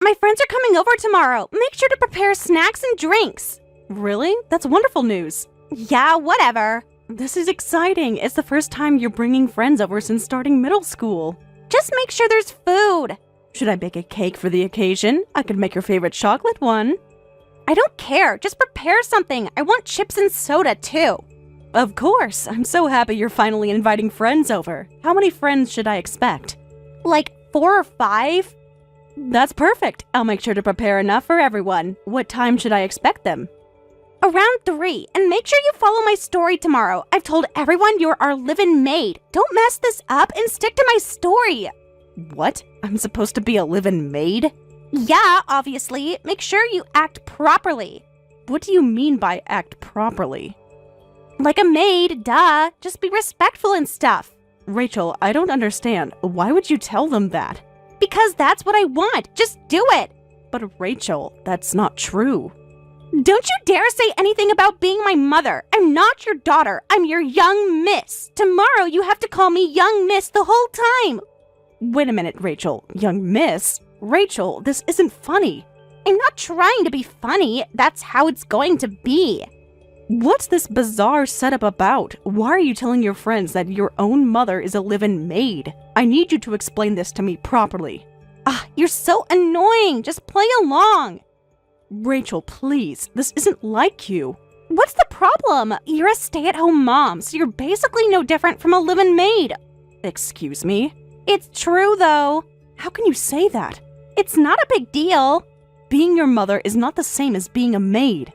My friends are coming over tomorrow. Make sure to prepare snacks and drinks. Really? That's wonderful news. Yeah, whatever. This is exciting. It's the first time you're bringing friends over since starting middle school. Just make sure there's food. Should I bake a cake for the occasion? I could make your favorite chocolate one. I don't care. Just prepare something. I want chips and soda, too. Of course. I'm so happy you're finally inviting friends over. How many friends should I expect? Like 4 or 5? That's perfect. I'll make sure to prepare enough for everyone. What time should I expect them? Around 3, and make sure you follow my story tomorrow. I've told everyone you're our live-in maid. Don't mess this up and stick to my story. What? I'm supposed to be a live-in maid? Yeah, obviously. Make sure you act properly. What do you mean by act properly? Like a maid, duh. Just be respectful and stuff. Rachel, I don't understand. Why would you tell them that? Because that's what I want. Just do it. But Rachel, that's not true. Don't you dare say anything about being my mother. I'm not your daughter. I'm your young miss. Tomorrow you have to call me young miss the whole time. Wait a minute, Rachel. Young miss? Rachel, this isn't funny. I'm not trying to be funny. That's how it's going to be. What's this bizarre setup about? Why are you telling your friends that your own mother is a live-in maid? I need you to explain this to me properly. You're so annoying. Just play along. Rachel, please. This isn't like you. What's the problem? You're a stay-at-home mom, so you're basically no different from a live-in maid. Excuse me? It's true, though. How can you say that? It's not a big deal. Being your mother is not the same as being a maid.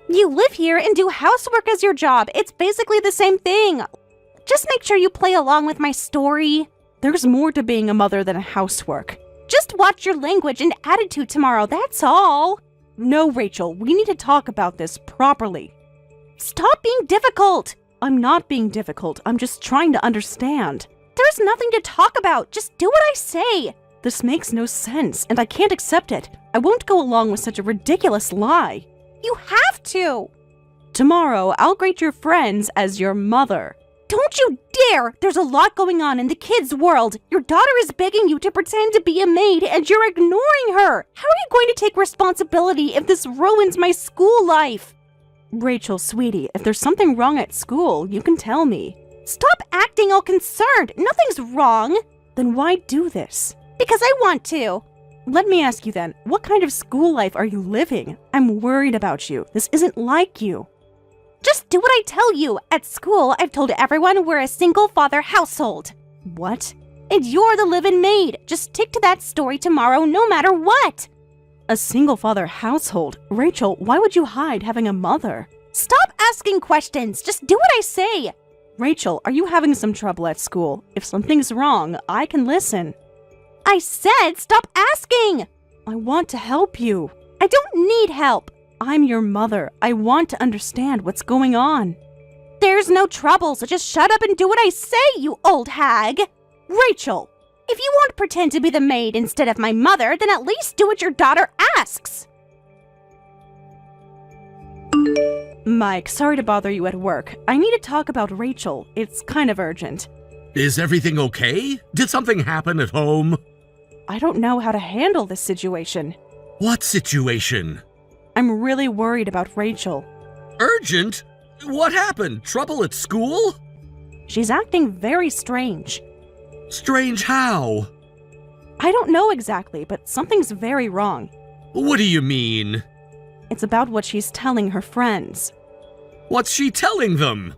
You live here and do housework as your job. It's basically the same thing. Just make sure you play along with my story. There's more to being a mother than housework. Just watch your language and attitude tomorrow, that's all. No, Rachel, we need to talk about this properly. Stop being difficult. I'm not being difficult. I'm just trying to understand. There's nothing to talk about. Just do what I say. This makes no sense, and I can't accept it. I won't go along with such a ridiculous lie. You have to. Tomorrow, I'll greet your friends as your mother. Don't you dare! There's a lot going on in the kids' world. Your daughter is begging you to pretend to be a maid, and you're ignoring her. How are you going to take responsibility if this ruins my school life? Rachel, sweetie, if there's something wrong at school, you can tell me. Stop acting all concerned. Nothing's wrong. Then why do this? Because I want to. Let me ask you then, what kind of school life are you living? I'm worried about you. This isn't like you. Just do what I tell you. At school, I've told everyone we're a single-father household. What? And you're the live-in maid. Just stick to that story tomorrow, no matter what. A single-father household? Rachel, why would you hide having a mother? Stop asking questions. Just do what I say. Rachel, are you having some trouble at school? If something's wrong, I can listen. I said stop asking. I want to help you. I don't need help. I'm your mother. I want to understand what's going on. There's no trouble, so just shut up and do what I say, you old hag. Rachel! If you won't pretend to be the maid instead of my mother, then at least do what your daughter asks. Mike, sorry to bother you at work. I need to talk about Rachel. It's kind of urgent. Is everything okay? Did something happen at home? I don't know how to handle this situation. What situation? I'm really worried about Rachel. Urgent? What happened? Trouble at school? She's acting very strange. Strange how? I don't know exactly, but something's very wrong. What do you mean? It's about what she's telling her friends. What's she telling them?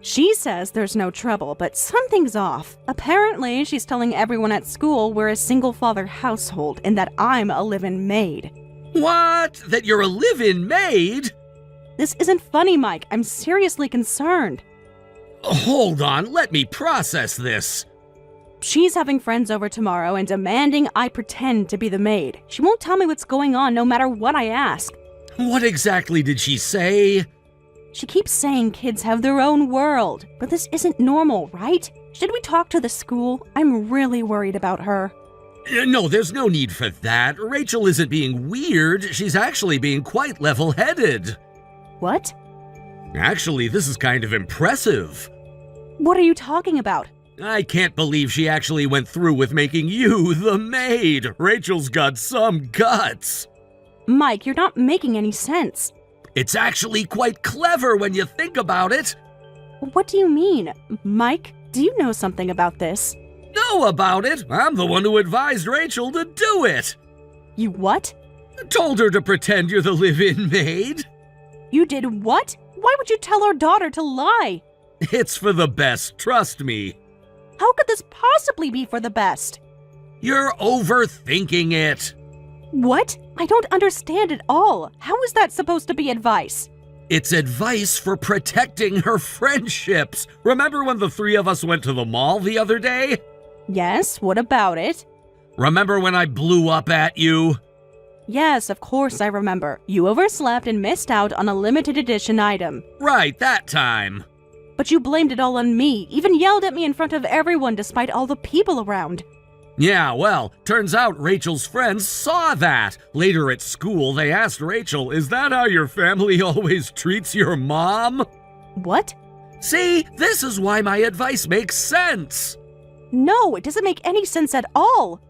She says there's no trouble, but something's off. Apparently, she's telling everyone at school we're a single-father household and that I'm a live-in maid. What? That you're a live-in maid? This isn't funny, Mike. I'm seriously concerned. Hold on, let me process this. She's having friends over tomorrow and demanding I pretend to be the maid. She won't tell me what's going on no matter what I ask. What exactly did she say? She keeps saying kids have their own world, but this isn't normal, right? Should we talk to the school? I'm really worried about her. No, there's no need for that. Rachel isn't being weird. She's actually being quite level-headed. What? Actually, this is kind of impressive. What are you talking about? I can't believe she actually went through with making you the maid. Rachel's got some guts. Mike, you're not making any sense. It's actually quite clever when you think about it. What do you mean? Mike, do you know something about this? Know about it? I'm the one who advised Rachel to do it. You what? Told her to pretend you're the live-in maid. You did what? Why would you tell our daughter to lie? It's for the best, trust me. How could this possibly be for the best? You're overthinking it. What? I don't understand at all. How is that supposed to be advice? It's advice for protecting her friendships. Remember when the three of us went to the mall the other day? Yes, what about it? Remember when I blew up at you? Yes, of course I remember. You overslept and missed out on a limited edition item. Right, that time. But you blamed it all on me, even yelled at me in front of everyone despite all the people around. Yeah, well, turns out Rachel's friends saw that. Later at school, they asked Rachel, "Is that how your family always treats your mom?" What? See, this is why my advice makes sense. No, it doesn't make any sense at all.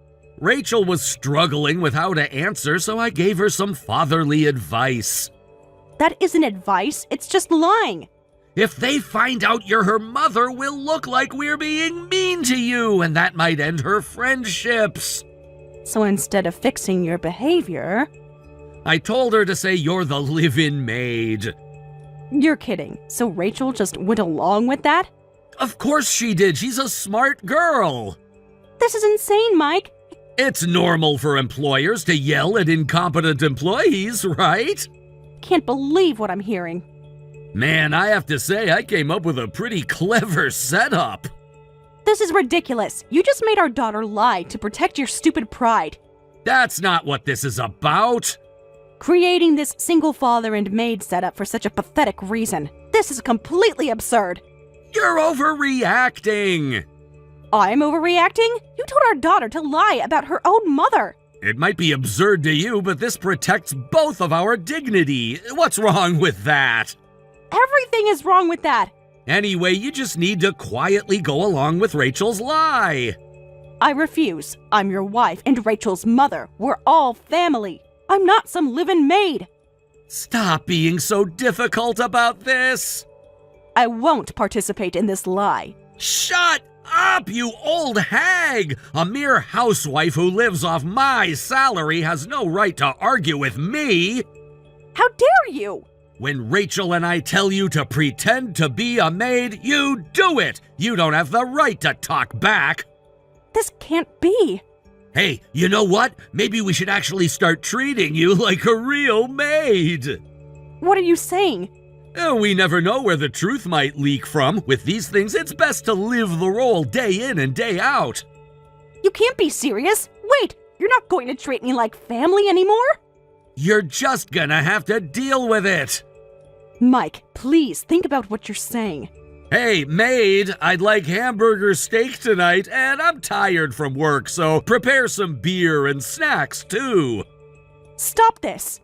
Rachel was struggling with how to answer, so I gave her some fatherly advice. That isn't advice, it's just lying. If they find out you're her mother, we'll look like we're being mean to you, and that might end her friendships. So instead of fixing your behavior... I told her to say you're the live-in maid. You're kidding. So Rachel just went along with that? Of course she did. She's a smart girl. This is insane, Mike. It's normal for employers to yell at incompetent employees, right? Can't believe what I'm hearing. Man, I have to say, I came up with a pretty clever setup. This is ridiculous. You just made our daughter lie to protect your stupid pride. That's not what this is about. Creating this single father and maid setup for such a pathetic reason. This is completely absurd. You're overreacting. I'm overreacting? You told our daughter to lie about her own mother. It might be absurd to you, but this protects both of our dignity. What's wrong with that? Everything is wrong with that. Anyway, you just need to quietly go along with Rachel's lie. I refuse. I'm your wife and Rachel's mother. We're all family. I'm not some live-in maid. Stop being so difficult about this. I won't participate in this lie. Shut up, you old hag! A mere housewife who lives off my salary has no right to argue with me. How dare you? When Rachel and I tell you to pretend to be a maid, you do it! You don't have the right to talk back! This can't be. Hey, you know what? Maybe we should actually start treating you like a real maid! What are you saying? We never know where the truth might leak from. With these things, it's best to live the role day in and day out. You can't be serious. Wait, you're not going to treat me like family anymore? You're just gonna have to deal with it. Mike, please think about what you're saying. Hey, maid, I'd like hamburger steak tonight, and I'm tired from work, so prepare some beer and snacks, too. Stop this.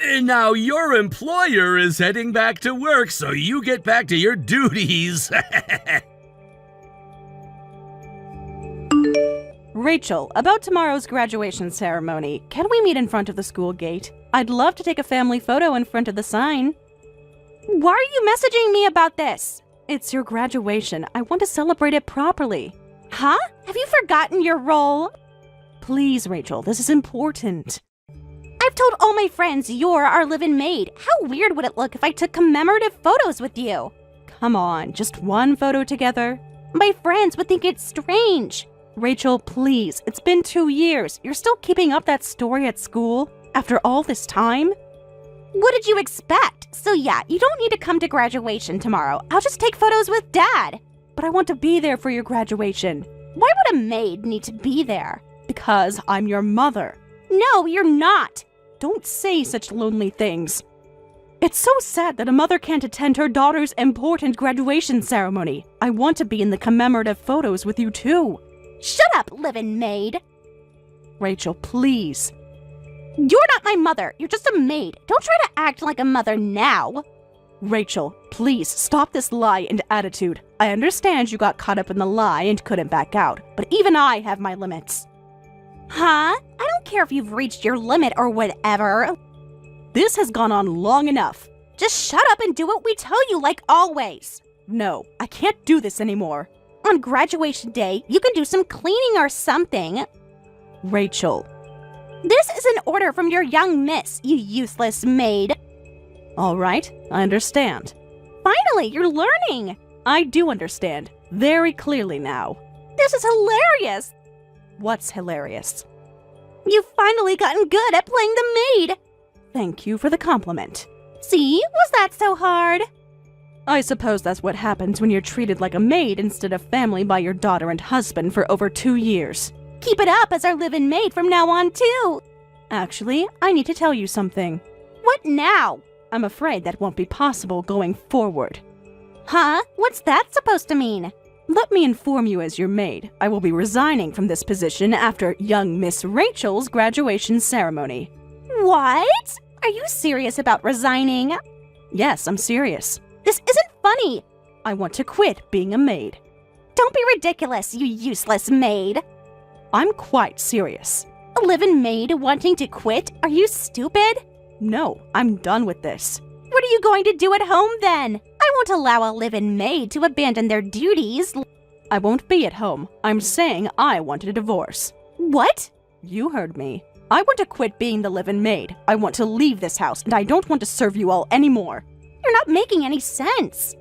And now your employer is heading back to work, so you get back to your duties. Rachel, about tomorrow's graduation ceremony, can we meet in front of the school gate? I'd love to take a family photo in front of the sign. Why are you messaging me about this? It's your graduation. I want to celebrate it properly. Huh? Have you forgotten your role? Please, Rachel, this is important. I've told all my friends you're our live-in maid. How weird would it look if I took commemorative photos with you? Come on, just one photo together. My friends would think it's strange. Rachel, please, it's been 2 years. You're still keeping up that story at school? After all this time? What did you expect? So yeah, you don't need to come to graduation tomorrow. I'll just take photos with Dad. But I want to be there for your graduation. Why would a maid need to be there? Because I'm your mother. No, you're not. Don't say such lonely things. It's so sad that a mother can't attend her daughter's important graduation ceremony. I want to be in the commemorative photos with you too. Shut up, live-in maid. Rachel, please. You're not my mother. You're just a maid. Don't try to act like a mother now. Rachel, please stop this lie and attitude. I understand you got caught up in the lie and couldn't back out, but even I have my limits. Huh? I don't care if you've reached your limit or whatever. This has gone on long enough. Just shut up and do what we tell you like always. No, I can't do this anymore. On graduation day, you can do some cleaning or something. Rachel. This is an order from your young miss, you useless maid. All right, I understand. Finally, you're learning. I do understand, very clearly now. This is hilarious. What's hilarious? You've finally gotten good at playing the maid. Thank you for the compliment. See, was that so hard? I suppose that's what happens when you're treated like a maid instead of family by your daughter and husband for over 2 years. Keep it up as our live-in maid from now on, too. Actually, I need to tell you something. What now? I'm afraid that won't be possible going forward. Huh? What's that supposed to mean? Let me inform you as your maid. I will be resigning from this position after young Miss Rachel's graduation ceremony. What? Are you serious about resigning? Yes, I'm serious. This isn't funny. I want to quit being a maid. Don't be ridiculous, you useless maid. I'm quite serious. A live-in maid wanting to quit? Are you stupid? No, I'm done with this. What are you going to do at home then? I won't allow a live-in maid to abandon their duties. I won't be at home. I'm saying I want a divorce. What? You heard me. I want to quit being the live-in maid. I want to leave this house, and I don't want to serve you all anymore. You're not making any sense.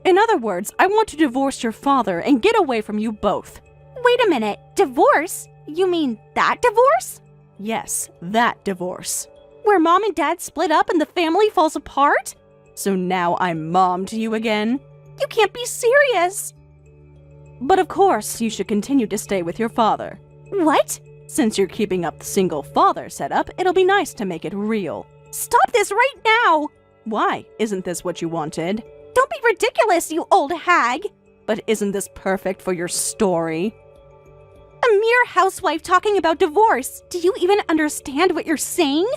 In other words, I want to divorce your father and get away from you both. Wait a minute. Divorce? You mean that divorce? Yes, that divorce. Where mom and dad split up and the family falls apart? So now I'm mom to you again? You can't be serious. But of course, you should continue to stay with your father. What? Since you're keeping up the single father setup, it'll be nice to make it real. Stop this right now! Why? Isn't this what you wanted? Don't be ridiculous, you old hag! But isn't this perfect for your story? A mere housewife talking about divorce. Do you even understand what you're saying?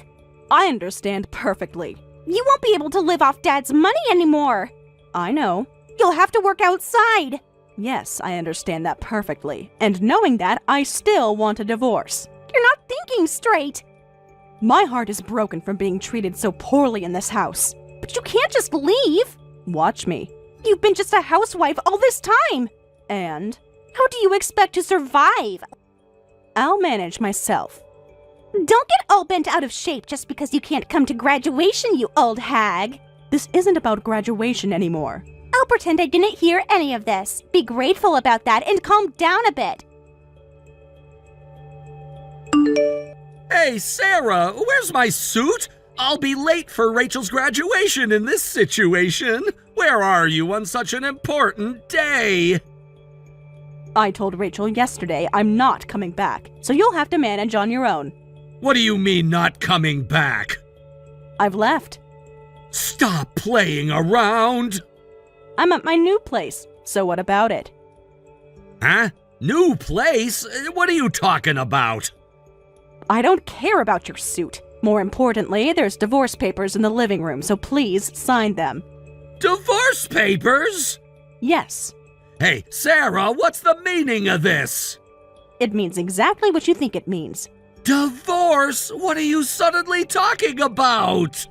I understand perfectly. You won't be able to live off Dad's money anymore. I know. You'll have to work outside. Yes, I understand that perfectly. And knowing that, I still want a divorce. You're not thinking straight. My heart is broken from being treated so poorly in this house. But you can't just leave. Watch me. You've been just a housewife all this time. And? How do you expect to survive? I'll manage myself. Don't get all bent out of shape just because you can't come to graduation, you old hag. This isn't about graduation anymore. I'll pretend I didn't hear any of this. Be grateful about that and calm down a bit. Hey, Sarah, where's my suit? I'll be late for Rachel's graduation in this situation. Where are you on such an important day? I told Rachel yesterday I'm not coming back, so you'll have to manage on your own. What do you mean not coming back? I've left. Stop playing around! I'm at my new place, so what about it? Huh? New place? What are you talking about? I don't care about your suit. More importantly, there's divorce papers in the living room, so please sign them. Divorce papers? Yes. Hey, Sarah, what's the meaning of this? It means exactly what you think it means. Divorce? What are you suddenly talking about?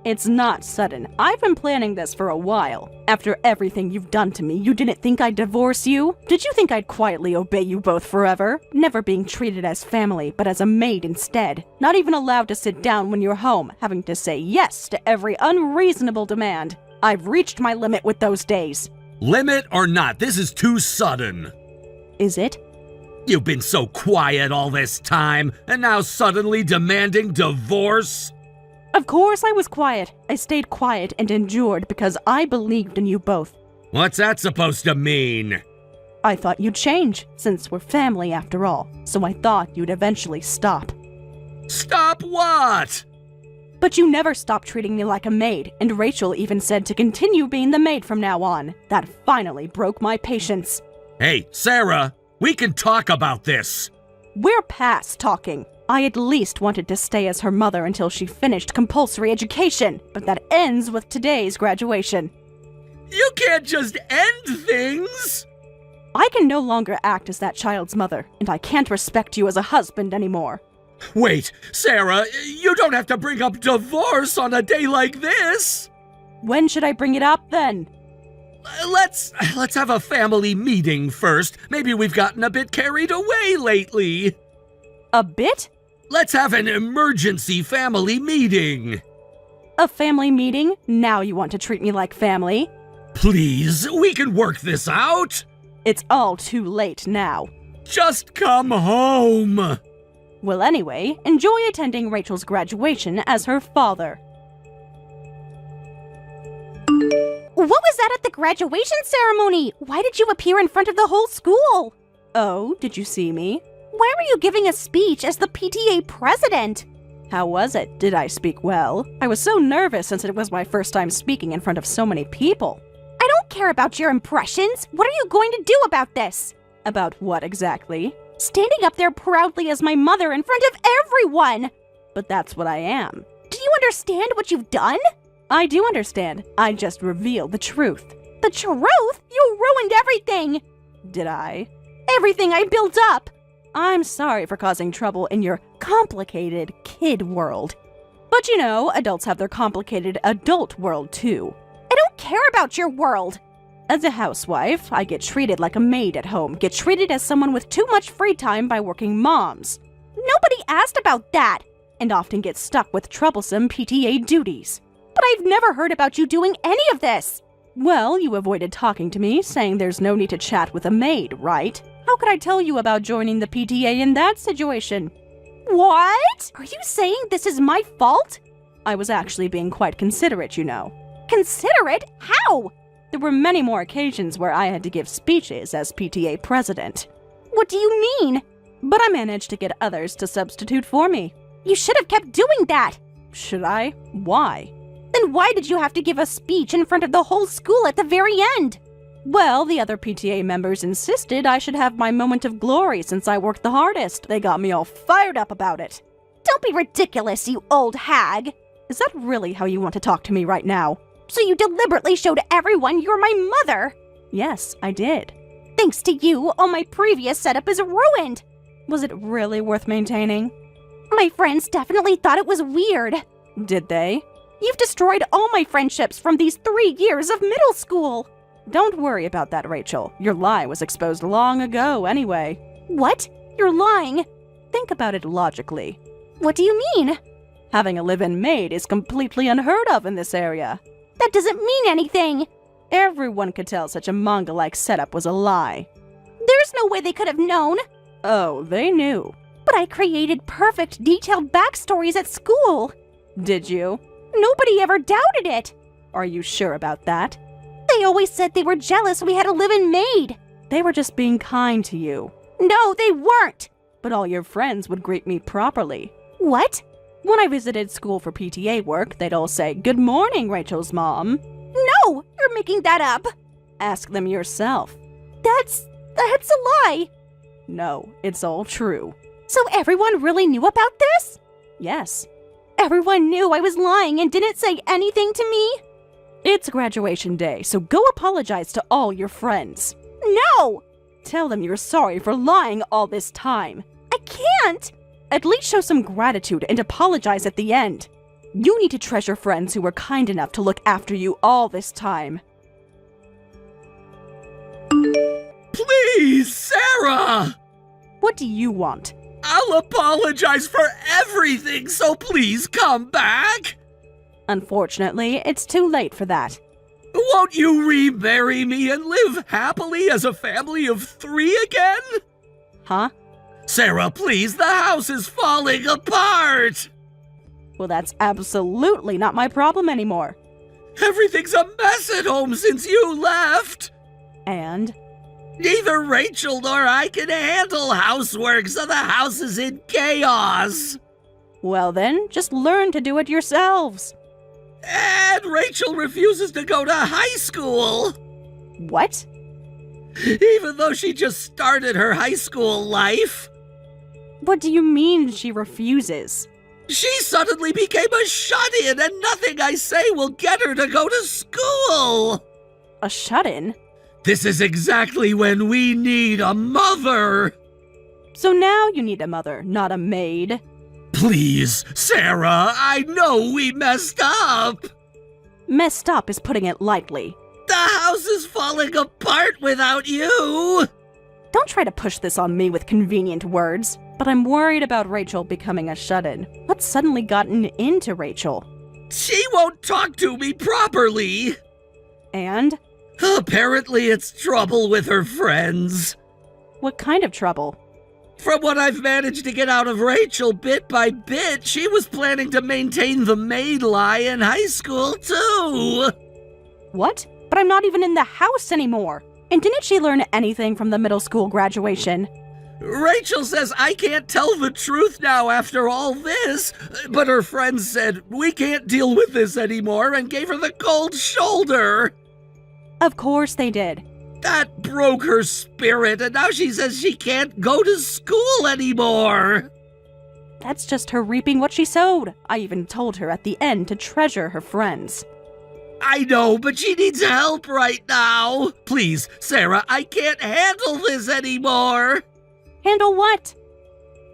It's not sudden. I've been planning this for a while. After everything you've done to me, you didn't think I'd divorce you? Did you think I'd quietly obey you both forever? Never being treated as family, but as a maid instead. Not even allowed to sit down when you're home, having to say yes to every unreasonable demand. I've reached my limit with those days. Limit or not, this is too sudden. Is it? You've been so quiet all this time, and now suddenly demanding divorce? Of course I was quiet. I stayed quiet and endured because I believed in you both. What's that supposed to mean? I thought you'd change, since we're family after all, so I thought you'd eventually stop. Stop what? But you never stopped treating me like a maid, and Rachel even said to continue being the maid from now on. That finally broke my patience. Hey, Sarah, we can talk about this. We're past talking. I at least wanted to stay as her mother until she finished compulsory education, but that ends with today's graduation. You can't just end things! I can no longer act as that child's mother, and I can't respect you as a husband anymore. Wait, Sarah, you don't have to bring up divorce on a day like this! When should I bring it up, then? Let's have a family meeting first. Maybe we've gotten a bit carried away lately. A bit? Let's have an emergency family meeting. A family meeting? Now you want to treat me like family? Please, we can work this out. It's all too late now. Just come home. Well, anyway, enjoy attending Rachel's graduation as her father. What was that at the graduation ceremony? Why did you appear in front of the whole school? Oh, did you see me? Why were you giving a speech as the PTA president? How was it? Did I speak well? I was so nervous since it was my first time speaking in front of so many people. I don't care about your impressions. What are you going to do about this? About what exactly? Standing up there proudly as my mother in front of everyone. But that's what I am. Do you understand what you've done? I do understand. I just revealed the truth. The truth? You ruined everything. Did I? Everything I built up. I'm sorry for causing trouble in your complicated kid world. But you know, adults have their complicated adult world too. I don't care about your world. As a housewife, I get treated like a maid at home, get treated as someone with too much free time by working moms. Nobody asked about that. And often get stuck with troublesome PTA duties. But I've never heard about you doing any of this. Well, you avoided talking to me, saying there's no need to chat with a maid, right? How could I tell you about joining the PTA in that situation? What? Are you saying this is my fault? I was actually being quite considerate, you know. Considerate? How? There were many more occasions where I had to give speeches as PTA president. What do you mean? But I managed to get others to substitute for me. You should have kept doing that. Should I? Why? Then why did you have to give a speech in front of the whole school at the very end? Well, the other PTA members insisted I should have my moment of glory since I worked the hardest. They got me all fired up about it. Don't be ridiculous, you old hag. Is that really how you want to talk to me right now? So you deliberately showed everyone you're my mother? Yes, I did. Thanks to you, all my previous setup is ruined. Was it really worth maintaining? My friends definitely thought it was weird. Did they? You've destroyed all my friendships from these 3 years of middle school. Don't worry about that, Rachel. Your lie was exposed long ago anyway. What? You're lying? Think about it logically. What do you mean? Having a live-in maid is completely unheard of in this area. That doesn't mean anything. Everyone could tell such a manga-like setup was a lie. There's no way they could have known. Oh, they knew. But I created perfect, detailed backstories at school. Did you? Nobody ever doubted it. Are you sure about that? They always said they were jealous we had a live-in maid. They were just being kind to you. No, they weren't. But all your friends would greet me properly. What? When I visited school for PTA work, they'd all say, "Good morning, Rachel's mom." No, you're making that up. Ask them yourself. That's a lie. No, it's all true. So everyone really knew about this? Yes. Everyone knew I was lying and didn't say anything to me? It's graduation day, so go apologize to all your friends. No! Tell them you're sorry for lying all this time. I can't! At least show some gratitude and apologize at the end. You need to treasure friends who were kind enough to look after you all this time. Please, Sarah! What do you want? I'll apologize for everything, so please come back! Unfortunately, it's too late for that. Won't you remarry me and live happily as a family of 3 again? Huh? Sarah, please, the house is falling apart! Well, that's absolutely not my problem anymore. Everything's a mess at home since you left! And? Neither Rachel nor I can handle housework, so the house is in chaos! Well then, just learn to do it yourselves. And Rachel refuses to go to high school! What? Even though she just started her high school life! What do you mean she refuses? She suddenly became a shut-in, and nothing I say will get her to go to school! A shut-in? This is exactly when we need a mother! So now you need a mother, not a maid. Please, Sarah, I know we messed up! Messed up is putting it lightly. The house is falling apart without you! Don't try to push this on me with convenient words, but I'm worried about Rachel becoming a shut-in. What's suddenly gotten into Rachel? She won't talk to me properly! And? Apparently it's trouble with her friends. What kind of trouble? From what I've managed to get out of Rachel bit by bit, she was planning to maintain the maid lie in high school, too! What? But I'm not even in the house anymore! And didn't she learn anything from the middle school graduation? Rachel says I can't tell the truth now after all this, but her friends said we can't deal with this anymore and gave her the cold shoulder. Of course they did. That broke her spirit, and now she says she can't go to school anymore. That's just her reaping what she sowed. I even told her at the end to treasure her friends. I know, but she needs help right now. Please, Sarah, I can't handle this anymore. Handle what?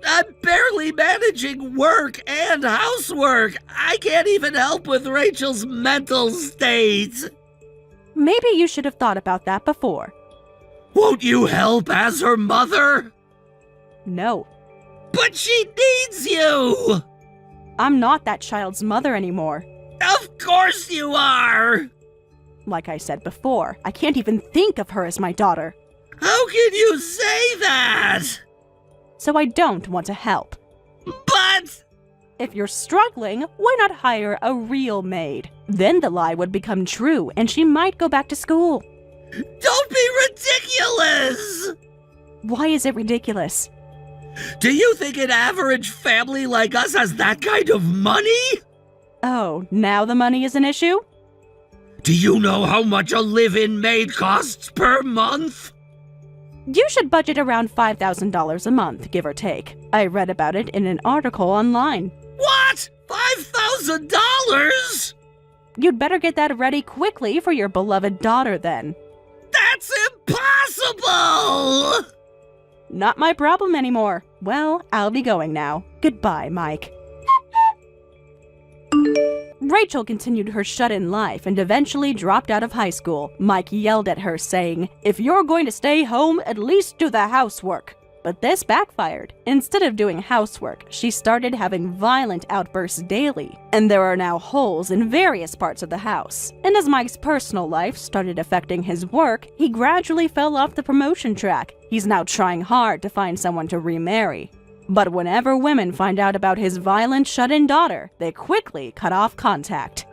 I'm barely managing work and housework. I can't even help with Rachel's mental state. Maybe you should have thought about that before. Won't you help as her mother? No. But she needs you! I'm not that child's mother anymore. Of course you are! Like I said before, I can't even think of her as my daughter. How can you say that? So I don't want to help. But... If you're struggling, why not hire a real maid? Then the lie would become true, and she might go back to school. Don't be ridiculous! Why is it ridiculous? Do you think an average family like us has that kind of money? Oh, now the money is an issue? Do you know how much a live-in maid costs per month? You should budget around $5,000 a month, give or take. I read about it in an article online. What? $5,000? You'd better get that ready quickly for your beloved daughter then. That's impossible! Not my problem anymore. Well, I'll be going now. Goodbye, Mike. Rachel continued her shut-in life and eventually dropped out of high school. Mike yelled at her, saying, "If you're going to stay home, at least do the housework." But this backfired. Instead of doing housework, she started having violent outbursts daily, and there are now holes in various parts of the house. And as Mike's personal life started affecting his work, he gradually fell off the promotion track. He's now trying hard to find someone to remarry. But whenever women find out about his violent shut-in daughter, they quickly cut off contact.